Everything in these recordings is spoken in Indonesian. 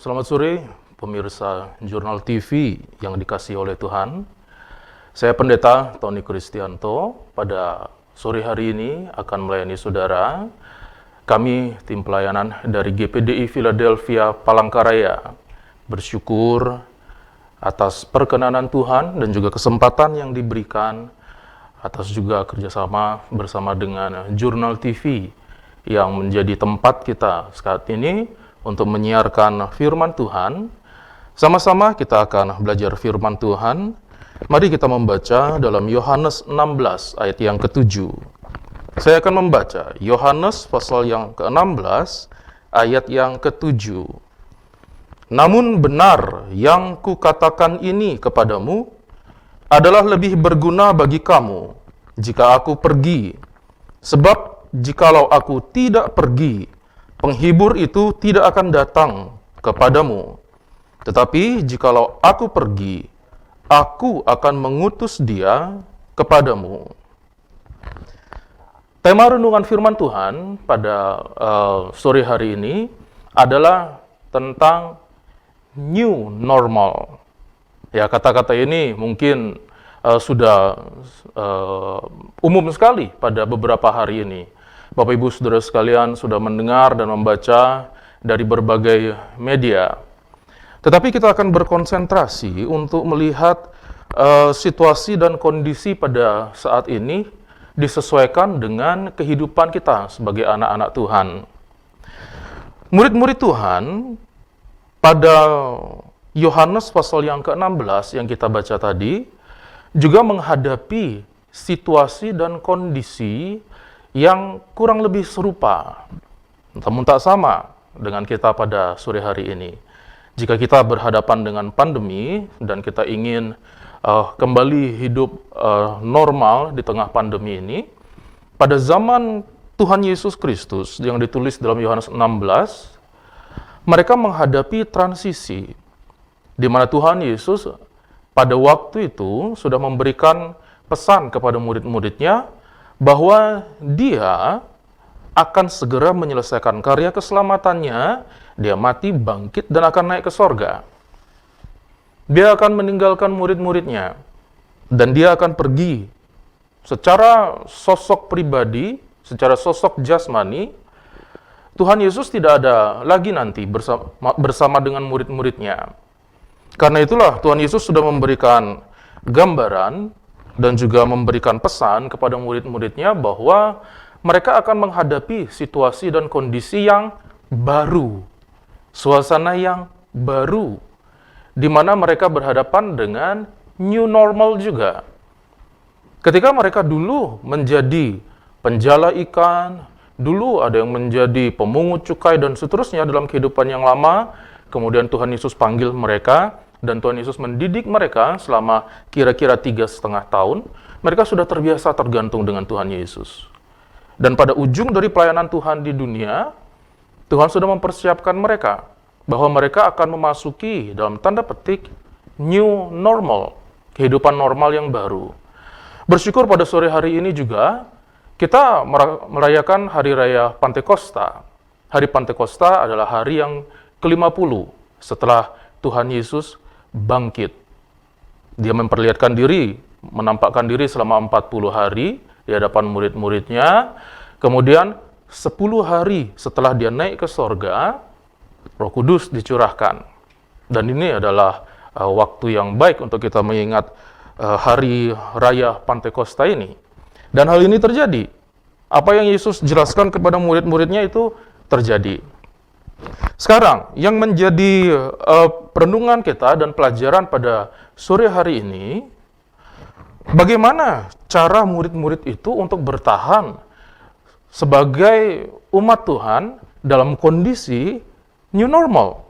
Selamat sore, pemirsa Jurnal TV yang dikasihi oleh Tuhan. Saya Pendeta Tony Kristianto. Pada sore hari ini akan melayani saudara. Kami, tim pelayanan dari GPDI Philadelphia Palangkaraya, bersyukur atas perkenanan Tuhan dan juga kesempatan yang diberikan, atas juga kerjasama bersama dengan Jurnal TV yang menjadi tempat kita saat ini untuk menyiarkan firman Tuhan. Sama-sama kita akan belajar firman Tuhan. Mari kita membaca dalam Yohanes 16 ayat yang ke-7. Saya akan membaca Yohanes pasal yang ke-16 ayat yang ke-7. Namun benar yang kukatakan ini kepadamu adalah lebih berguna bagi kamu jika aku pergi. Sebab jikalau aku tidak pergi, penghibur itu tidak akan datang kepadamu. Tetapi jikalau aku pergi, aku akan mengutus dia kepadamu. Tema renungan firman Tuhan pada sore hari ini adalah tentang new normal. Ya, kata-kata ini mungkin sudah umum sekali pada beberapa hari ini. Bapak Ibu Saudara sekalian sudah mendengar dan membaca dari berbagai media. Tetapi kita akan berkonsentrasi untuk melihat situasi dan kondisi pada saat ini disesuaikan dengan kehidupan kita sebagai anak-anak Tuhan. Murid-murid Tuhan pada Yohanes pasal yang ke-16 yang kita baca tadi juga menghadapi situasi dan kondisi yang kurang lebih serupa, namun tak sama dengan kita pada sore hari ini. Jika kita berhadapan dengan pandemi dan kita ingin kembali hidup normal di tengah pandemi ini, pada zaman Tuhan Yesus Kristus yang ditulis dalam Yohanes 16, mereka menghadapi transisi, di mana Tuhan Yesus pada waktu itu sudah memberikan pesan kepada murid-muridnya bahwa dia akan segera menyelesaikan karya keselamatannya, dia mati, bangkit, dan akan naik ke sorga. Dia akan meninggalkan murid-muridnya, dan dia akan pergi secara sosok pribadi, secara sosok jasmani. Tuhan Yesus tidak ada lagi nanti bersama dengan murid-muridnya. Karena itulah Tuhan Yesus sudah memberikan gambaran dan juga memberikan pesan kepada murid-muridnya bahwa mereka akan menghadapi situasi dan kondisi yang baru, suasana yang baru, di mana mereka berhadapan dengan new normal juga. Ketika mereka dulu menjadi penjala ikan, dulu ada yang menjadi pemungut cukai dan seterusnya dalam kehidupan yang lama, kemudian Tuhan Yesus panggil mereka, dan Tuhan Yesus mendidik mereka selama kira-kira 3,5 tahun, mereka sudah terbiasa tergantung dengan Tuhan Yesus. Dan pada ujung dari pelayanan Tuhan di dunia, Tuhan sudah mempersiapkan mereka, bahwa mereka akan memasuki dalam tanda petik new normal, kehidupan normal yang baru. Bersyukur pada sore hari ini juga, kita merayakan Hari Raya Pantekosta. Hari Pantekosta adalah hari yang ke-50 setelah Tuhan Yesus bangkit. Dia memperlihatkan diri, menampakkan diri selama 40 hari di hadapan murid-muridnya. Kemudian 10 hari setelah dia naik ke sorga, Roh Kudus dicurahkan. Dan ini adalah waktu yang baik untuk kita mengingat Hari Raya Pantekosta ini. Dan hal ini terjadi. Apa yang Yesus jelaskan kepada murid-muridnya itu terjadi. Sekarang, yang menjadi perenungan kita dan pelajaran pada sore hari ini, bagaimana cara murid-murid itu untuk bertahan sebagai umat Tuhan dalam kondisi new normal.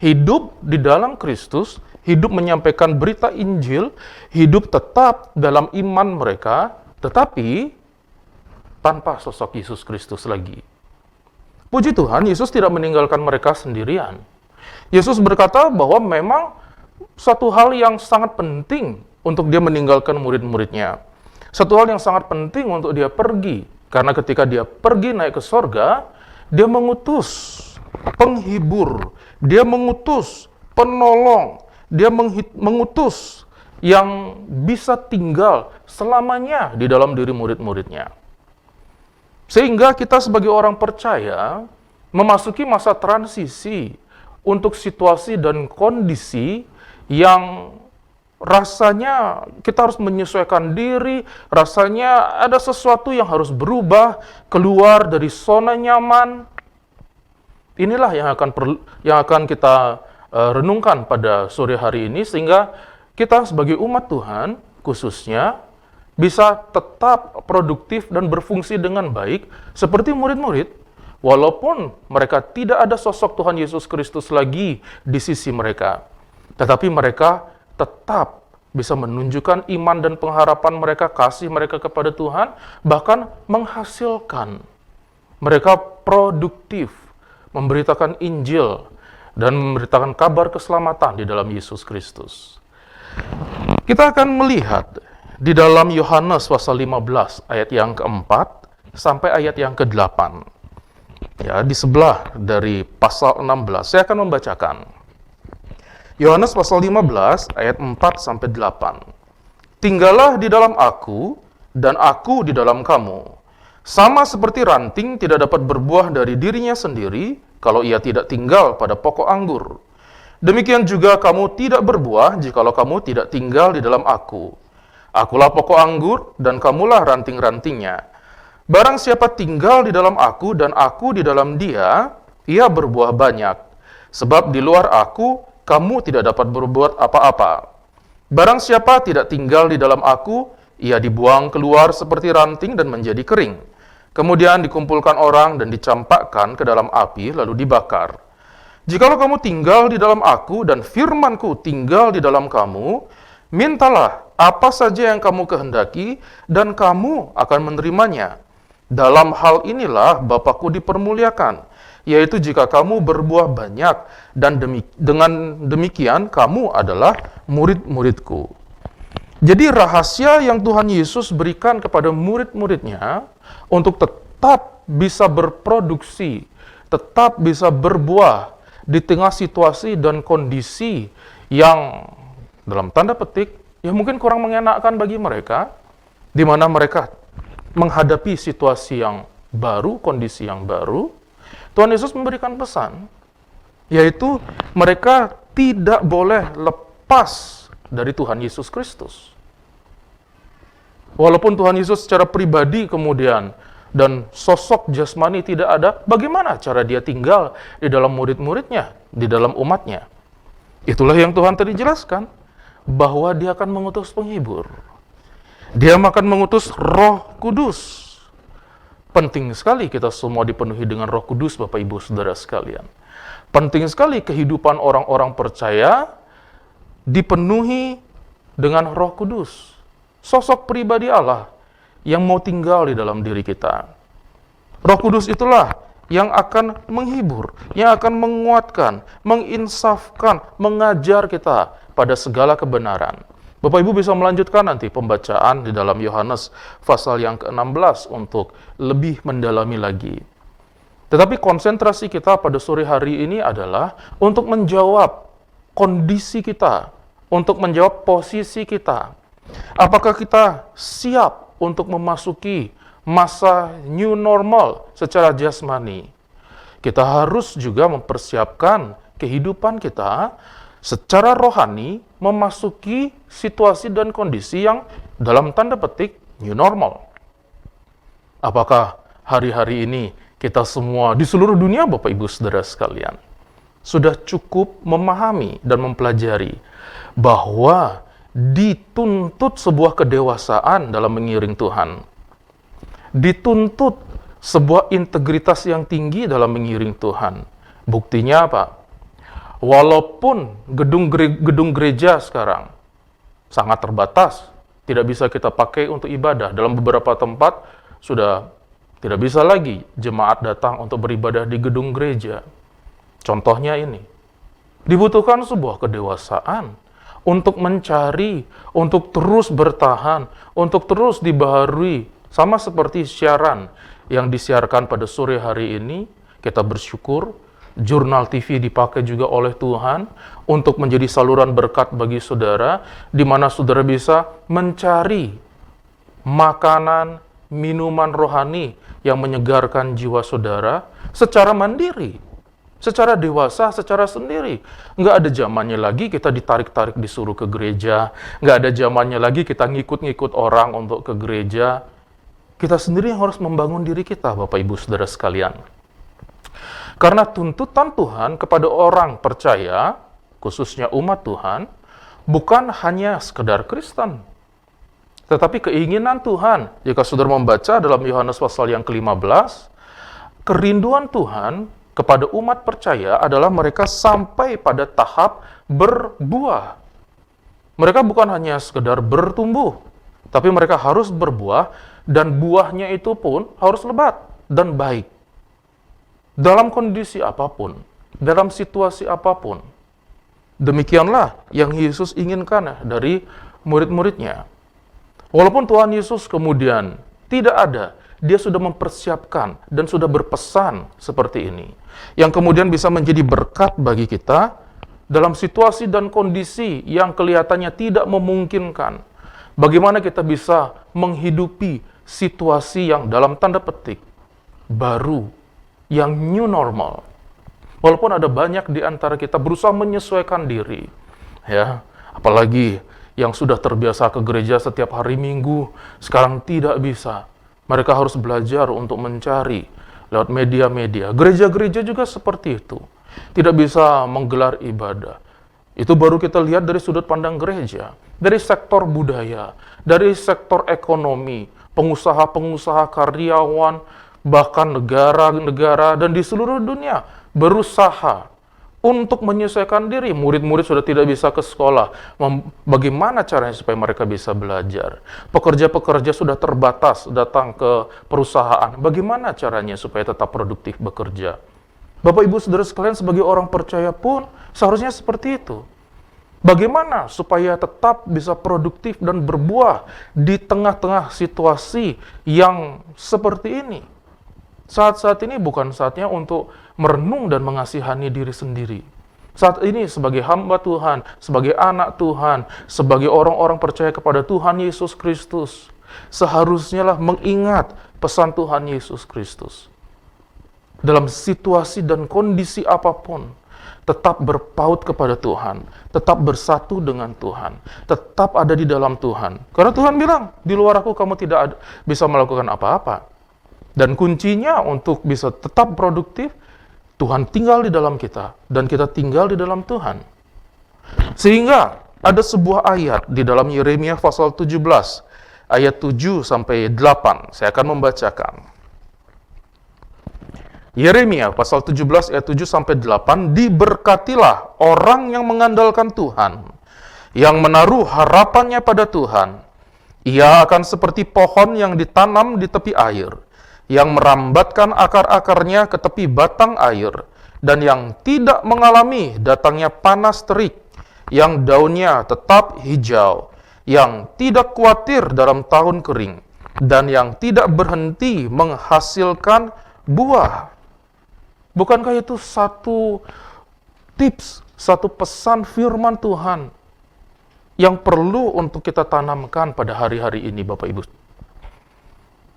Hidup di dalam Kristus, hidup menyampaikan berita Injil, hidup tetap dalam iman mereka, tetapi tanpa sosok Yesus Kristus lagi. Puji Tuhan, Yesus tidak meninggalkan mereka sendirian. Yesus berkata bahwa memang satu hal yang sangat penting untuk dia meninggalkan murid-muridnya. Satu hal yang sangat penting untuk dia pergi. Karena ketika dia pergi naik ke sorga, dia mengutus penghibur, dia mengutus penolong, dia mengutus yang bisa tinggal selamanya di dalam diri murid-muridnya. Sehingga kita sebagai orang percaya memasuki masa transisi untuk situasi dan kondisi yang rasanya kita harus menyesuaikan diri, rasanya ada sesuatu yang harus berubah, keluar dari zona nyaman. Inilah yang akan kita renungkan pada sore hari ini, sehingga kita sebagai umat Tuhan khususnya bisa tetap produktif dan berfungsi dengan baik seperti murid-murid, walaupun mereka tidak ada sosok Tuhan Yesus Kristus lagi di sisi mereka. Tetapi mereka tetap bisa menunjukkan iman dan pengharapan mereka, kasih mereka kepada Tuhan, bahkan menghasilkan. Mereka produktif, memberitakan Injil, dan memberitakan kabar keselamatan di dalam Yesus Kristus. Kita akan melihat di dalam Yohanes pasal 15 ayat yang keempat sampai ayat yang ke-8. Ya, di sebelah dari pasal 16. Saya akan membacakan. Yohanes pasal 15 ayat 4 sampai 8. Tinggallah di dalam aku dan aku di dalam kamu. Sama seperti ranting tidak dapat berbuah dari dirinya sendiri kalau ia tidak tinggal pada pokok anggur. Demikian juga kamu tidak berbuah jikalau kamu tidak tinggal di dalam aku. Akulah pokok anggur dan kamulah ranting-rantingnya. Barang siapa tinggal di dalam aku dan aku di dalam dia, ia berbuah banyak. Sebab di luar aku, kamu tidak dapat berbuat apa-apa. Barang siapa tidak tinggal di dalam aku, ia dibuang keluar seperti ranting dan menjadi kering. Kemudian dikumpulkan orang dan dicampakkan ke dalam api, lalu dibakar. Jikalau kamu tinggal di dalam aku dan firmanku tinggal di dalam kamu, mintalah apa saja yang kamu kehendaki dan kamu akan menerimanya. Dalam hal inilah Bapa-Ku dipermuliakan, yaitu jika kamu berbuah banyak, dan dengan demikian kamu adalah murid-murid-Ku. Jadi rahasia yang Tuhan Yesus berikan kepada murid-muridnya untuk tetap bisa berproduksi, tetap bisa berbuah di tengah situasi dan kondisi yang dalam tanda petik ya mungkin kurang mengenakan bagi mereka, di mana mereka menghadapi situasi yang baru, kondisi yang baru. Tuhan Yesus memberikan pesan, yaitu mereka tidak boleh lepas dari Tuhan Yesus Kristus. Walaupun Tuhan Yesus secara pribadi kemudian dan sosok jasmani tidak ada, bagaimana cara dia tinggal di dalam murid-muridnya, di dalam umatnya? Itulah yang Tuhan tadi jelaskan, bahwa dia akan mengutus penghibur. Dia akan mengutus Roh Kudus. Penting sekali kita semua dipenuhi dengan Roh Kudus, Bapak Ibu Saudara sekalian. Penting sekali kehidupan orang-orang percaya dipenuhi dengan Roh Kudus. Sosok pribadi Allah yang mau tinggal di dalam diri kita. Roh Kudus itulah yang akan menghibur, yang akan menguatkan, menginsafkan, mengajar kita pada segala kebenaran. Bapak Ibu bisa melanjutkan nanti pembacaan di dalam Yohanes pasal yang ke-16 untuk lebih mendalami lagi. Tetapi konsentrasi kita pada sore hari ini adalah untuk menjawab kondisi kita, untuk menjawab posisi kita. Apakah kita siap untuk memasuki masa new normal secara jasmani? Kita harus juga mempersiapkan kehidupan kita secara rohani memasuki situasi dan kondisi yang dalam tanda petik new normal. Apakah hari-hari ini kita semua di seluruh dunia, Bapak Ibu Saudara sekalian, sudah cukup memahami dan mempelajari bahwa dituntut sebuah kedewasaan dalam mengiring Tuhan. Dituntut sebuah integritas yang tinggi dalam mengiring Tuhan. Buktinya apa? Walaupun gedung gereja sekarang sangat terbatas, tidak bisa kita pakai untuk ibadah. Dalam beberapa tempat sudah tidak bisa lagi jemaat datang untuk beribadah di gedung gereja. Contohnya ini. Dibutuhkan sebuah kedewasaan untuk mencari, untuk terus bertahan, untuk terus dibaharui. Sama seperti siaran yang disiarkan pada sore hari ini, kita bersyukur Jurnal TV dipakai juga oleh Tuhan untuk menjadi saluran berkat bagi saudara, di mana saudara bisa mencari makanan, minuman rohani yang menyegarkan jiwa saudara secara mandiri, secara dewasa, secara sendiri. Nggak ada zamannya lagi kita ditarik-tarik disuruh ke gereja, nggak ada zamannya lagi kita ngikut-ngikut orang untuk ke gereja. Kita sendiri yang harus membangun diri kita, Bapak Ibu Saudara sekalian. Karena tuntutan Tuhan kepada orang percaya, khususnya umat Tuhan, bukan hanya sekedar Kristen, tetapi keinginan Tuhan. Jika saudara membaca dalam Yohanes pasal yang ke-15, kerinduan Tuhan kepada umat percaya adalah mereka sampai pada tahap berbuah. Mereka bukan hanya sekedar bertumbuh, tapi mereka harus berbuah, dan buahnya itu pun harus lebat dan baik. Dalam kondisi apapun, dalam situasi apapun. Demikianlah yang Yesus inginkan dari murid-muridnya. Walaupun Tuhan Yesus kemudian tidak ada, dia sudah mempersiapkan dan sudah berpesan seperti ini. Yang kemudian bisa menjadi berkat bagi kita dalam situasi dan kondisi yang kelihatannya tidak memungkinkan. Bagaimana kita bisa menghidupi situasi yang dalam tanda petik baru, yang new normal. Walaupun ada banyak di antara kita berusaha menyesuaikan diri, ya, apalagi yang sudah terbiasa ke gereja setiap hari Minggu, sekarang tidak bisa. Mereka harus belajar untuk mencari lewat media-media. Gereja-gereja juga seperti itu. Tidak bisa menggelar ibadah. Itu baru kita lihat dari sudut pandang gereja, dari sektor budaya, dari sektor ekonomi, pengusaha-pengusaha, karyawan, bahkan negara-negara dan di seluruh dunia berusaha untuk menyesuaikan diri. Murid-murid sudah tidak bisa ke sekolah. Bagaimana caranya supaya mereka bisa belajar? Pekerja-pekerja sudah terbatas datang ke perusahaan. Bagaimana caranya supaya tetap produktif bekerja? Bapak Ibu Saudara sekalian, sebagai orang percaya pun seharusnya seperti itu. Bagaimana supaya tetap bisa produktif dan berbuah di tengah-tengah situasi yang seperti ini? Saat-saat ini bukan saatnya untuk merenung dan mengasihani diri sendiri. Saat ini sebagai hamba Tuhan, sebagai anak Tuhan, sebagai orang-orang percaya kepada Tuhan Yesus Kristus, seharusnya lah mengingat pesan Tuhan Yesus Kristus. Dalam situasi dan kondisi apapun, tetap berpaut kepada Tuhan, tetap bersatu dengan Tuhan, tetap ada di dalam Tuhan. Karena Tuhan bilang, di luar aku kamu tidak bisa melakukan apa-apa. Dan kuncinya untuk bisa tetap produktif, Tuhan tinggal di dalam kita, dan kita tinggal di dalam Tuhan. Sehingga ada sebuah ayat di dalam Yeremia pasal 17, ayat 7 sampai 8. Saya akan membacakan. Yeremia pasal 17 ayat 7 sampai 8, diberkatilah orang yang mengandalkan Tuhan, yang menaruh harapannya pada Tuhan. Ia akan seperti pohon yang ditanam di tepi air, yang merambatkan akar-akarnya ke tepi batang air, dan yang tidak mengalami datangnya panas terik, yang daunnya tetap hijau, yang tidak khawatir dalam tahun kering, dan yang tidak berhenti menghasilkan buah. Bukankah itu satu tips, satu pesan firman Tuhan yang perlu untuk kita tanamkan pada hari-hari ini, Bapak Ibu?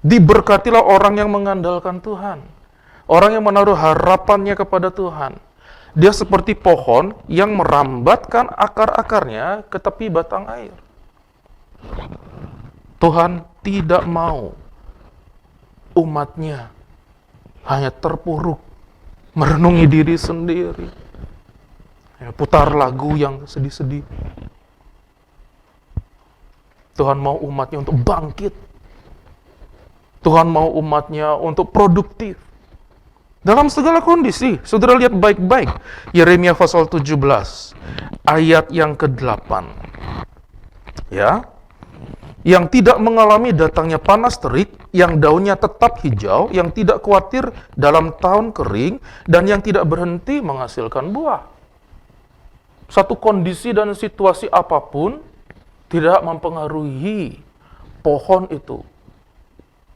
Diberkatilah orang yang mengandalkan Tuhan, orang yang menaruh harapannya kepada Tuhan. Dia seperti pohon yang merambatkan akar-akarnya ke tepi batang air. Tuhan tidak mau umatnya hanya terpuruk, merenungi diri sendiri, putar lagu yang sedih-sedih. Tuhan mau umatnya untuk bangkit. Tuhan mau umatnya untuk produktif. Dalam segala kondisi, saudara lihat baik-baik. Yeremia pasal 17, ayat yang ke-8. Ya, yang tidak mengalami datangnya panas terik, yang daunnya tetap hijau, yang tidak khawatir dalam tahun kering, dan yang tidak berhenti menghasilkan buah. Satu kondisi dan situasi apapun tidak mempengaruhi pohon itu.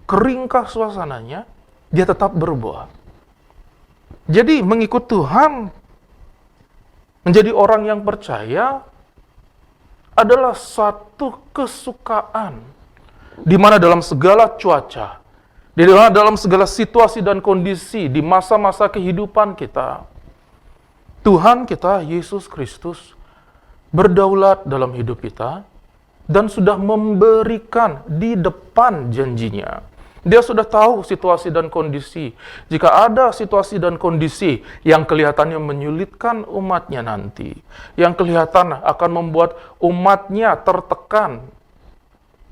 Keringkah suasananya, dia tetap berbuah. Jadi mengikut Tuhan, menjadi orang yang percaya adalah satu kesukaan di mana dalam segala cuaca, di mana dalam segala situasi dan kondisi di masa-masa kehidupan kita, Tuhan kita Yesus Kristus berdaulat dalam hidup kita dan sudah memberikan di depan janjinya. Dia sudah tahu situasi dan kondisi. Jika ada situasi dan kondisi yang kelihatannya menyulitkan umatnya nanti, yang kelihatan akan membuat umatnya tertekan,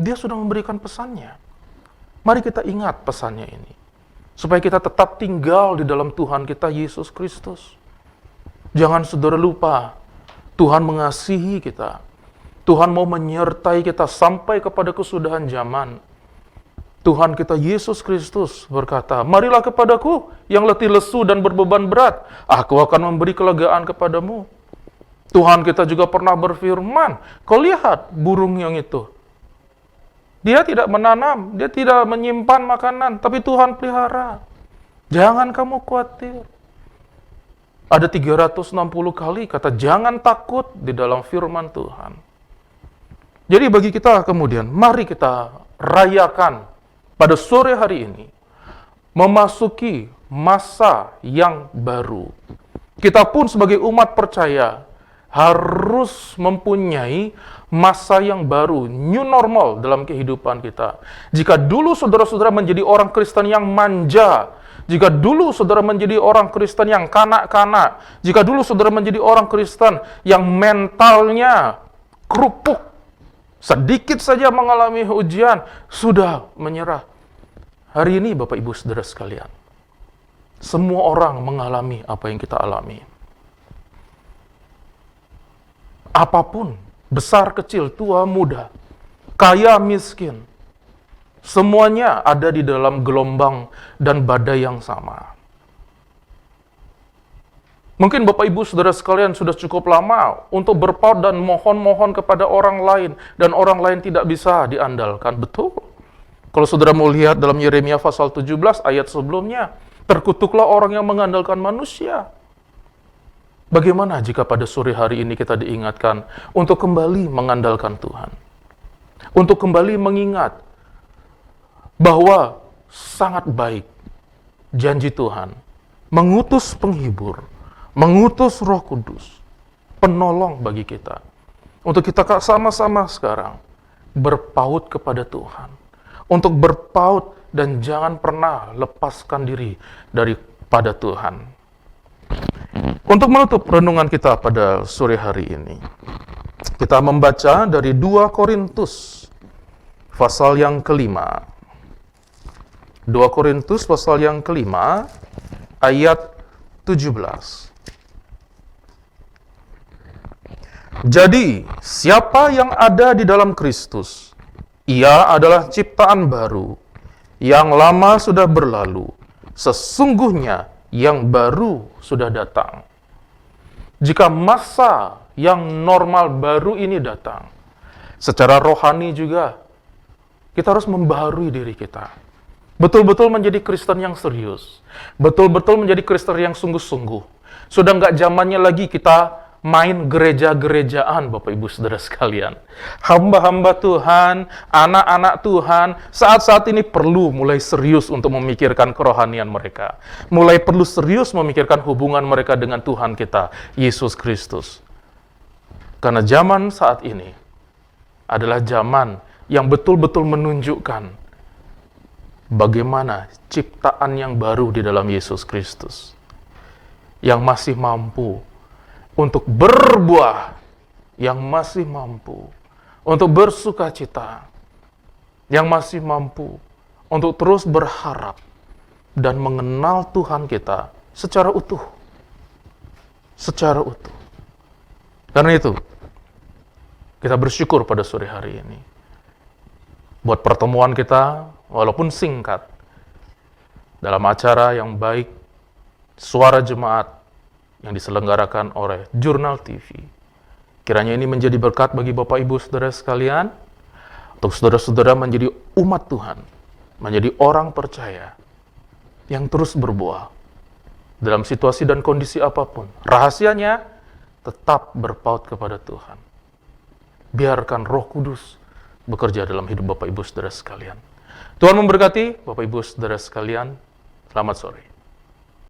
dia sudah memberikan pesannya. Mari kita ingat pesannya ini, supaya kita tetap tinggal di dalam Tuhan kita Yesus Kristus. Jangan saudara lupa, Tuhan mengasihi kita. Tuhan mau menyertai kita sampai kepada kesudahan zaman. Tuhan kita Yesus Kristus berkata, "Marilah kepadaku yang letih lesu dan berbeban berat, aku akan memberi kelegaan kepadamu." Tuhan kita juga pernah berfirman, "Kau lihat burung yang itu. Dia tidak menanam, dia tidak menyimpan makanan, tapi Tuhan pelihara. Jangan kamu khawatir." Ada 360 kali kata "jangan takut" di dalam firman Tuhan. Jadi bagi kita kemudian, mari kita rayakan pada sore hari ini, memasuki masa yang baru. Kita pun sebagai umat percaya harus mempunyai masa yang baru, new normal dalam kehidupan kita. Jika dulu saudara-saudara menjadi orang Kristen yang manja, jika dulu saudara menjadi orang Kristen yang kanak-kanak, jika dulu saudara menjadi orang Kristen yang mentalnya kerupuk, sedikit saja mengalami ujian, sudah menyerah. Hari ini Bapak Ibu Saudara sekalian, semua orang mengalami apa yang kita alami. Apapun, besar, kecil, tua, muda, kaya, miskin, semuanya ada di dalam gelombang dan badai yang sama. Mungkin Bapak Ibu Saudara sekalian sudah cukup lama untuk berpaut dan mohon-mohon kepada orang lain, dan orang lain tidak bisa diandalkan. Betul. Kalau saudara mau lihat dalam Yeremia pasal 17 ayat sebelumnya, terkutuklah orang yang mengandalkan manusia. Bagaimana jika pada sore hari ini kita diingatkan untuk kembali mengandalkan Tuhan? Untuk kembali mengingat bahwa sangat baik janji Tuhan mengutus penghibur, mengutus Roh Kudus, penolong bagi kita. Untuk kita sama-sama sekarang berpaut kepada Tuhan. Untuk berpaut dan jangan pernah lepaskan diri daripada Tuhan. Untuk menutup renungan kita pada sore hari ini, kita membaca dari 2 Korintus pasal yang kelima. 2 Korintus pasal yang kelima ayat 17. Jadi, siapa yang ada di dalam Kristus, ia adalah ciptaan baru. Yang lama sudah berlalu, sesungguhnya yang baru sudah datang. Jika masa yang normal baru ini datang, secara rohani juga, kita harus membaharui diri kita. Betul-betul menjadi Kristen yang serius. Betul-betul menjadi Kristen yang sungguh-sungguh. Sudah nggak zamannya lagi kita main gereja-gerejaan, Bapak Ibu Saudara sekalian. Hamba-hamba Tuhan, anak-anak Tuhan, saat-saat ini perlu mulai serius untuk memikirkan kerohanian mereka. Mulai perlu serius memikirkan hubungan mereka dengan Tuhan kita, Yesus Kristus. Karena zaman saat ini adalah zaman yang betul-betul menunjukkan bagaimana ciptaan yang baru di dalam Yesus Kristus, yang masih mampu untuk berbuah, yang masih mampu untuk bersuka cita, yang masih mampu untuk terus berharap dan mengenal Tuhan kita secara utuh. Secara utuh. Karena itu, kita bersyukur pada sore hari ini. Buat pertemuan kita, walaupun singkat, dalam acara yang baik, Suara Jemaat, yang diselenggarakan oleh Jurnal TV. Kiranya ini menjadi berkat bagi Bapak Ibu Saudara sekalian, untuk saudara-saudara menjadi umat Tuhan, menjadi orang percaya yang terus berbuah, dalam situasi dan kondisi apapun. Rahasianya tetap berpaut kepada Tuhan. Biarkan Roh Kudus bekerja dalam hidup Bapak Ibu Saudara sekalian. Tuhan memberkati Bapak Ibu Saudara sekalian. Selamat sore.